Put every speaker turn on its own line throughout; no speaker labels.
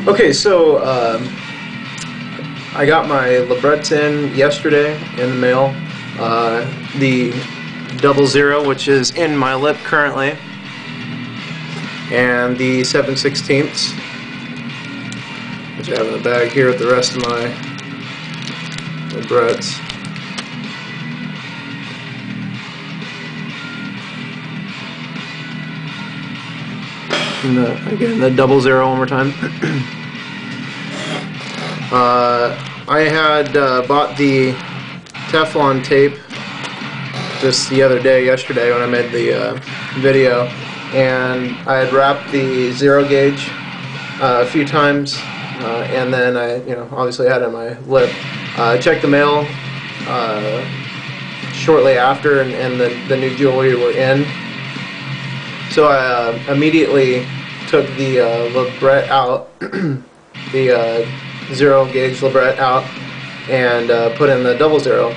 Okay, so I got my labrets in yesterday in the mail. The 00, which is in my lip currently, and the 7/16, which I have in the bag here with the rest of my labrets. And again, the 00 one more time. I had bought the Teflon tape just the other day, yesterday, when I made the video, and I had wrapped the 0 gauge a few times, and then I, obviously had it on my lip. Checked the mail shortly after, and the new jewelry were in. So I immediately took the labret out, the 0 gauge labret out, and put in the 00.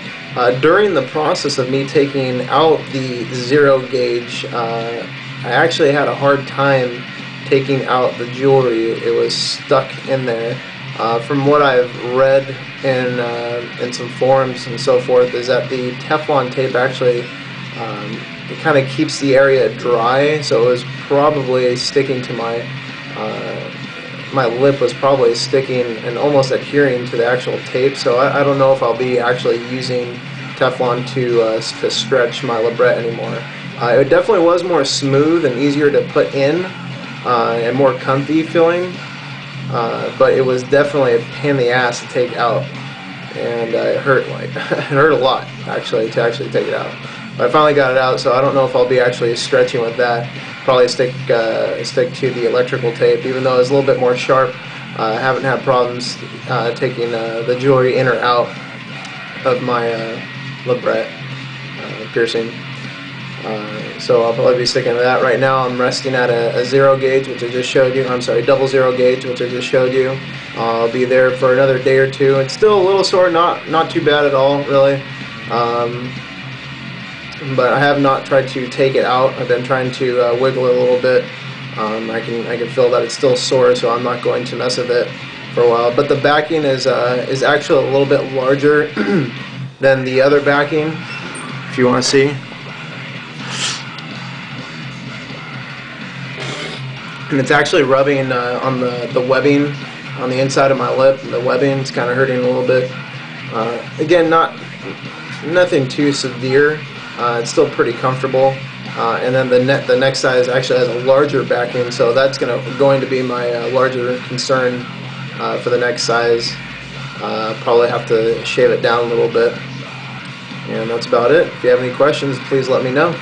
During the process of me taking out the 0 gauge, I actually had a hard time taking out the jewelry. It was stuck in there. From what I've read in some forums and so forth, is that the Teflon tape actually it kind of keeps the area dry, so it was probably sticking to my my lip was probably sticking and almost adhering to the actual tape. So I don't know if I'll be actually using Teflon to stretch my labret anymore. It definitely was more smooth and easier to put in and more comfy feeling, but it was definitely a pain in the ass to take out, and it hurt it hurt a lot actually to take it out. But I finally got it out, so I don't know if I'll be actually stretching with that. Probably stick to the electrical tape, even though it's a little bit more sharp. I haven't had problems taking the jewelry in or out of my labret piercing. So I'll probably be sticking to that. Right now I'm resting at a 0 gauge, which I just showed you. I'm sorry, 00 gauge, which I just showed you. I'll be there for another day or two. It's still a little sore, not too bad at all, really. But I have not tried to take it out. I've been trying to wiggle it a little bit. I can feel that it's still sore, so I'm not going to mess with it for a while. But the backing is actually a little bit larger than the other backing, if you want to see. And it's actually rubbing on the webbing on the inside of my lip. The webbing's kind of hurting a little bit. Again, nothing too severe. It's still pretty comfortable, and then the next size actually has a larger backing, so that's going to be my larger concern for the next size. Probably have to shave it down a little bit, and that's about it. If you have any questions, please let me know.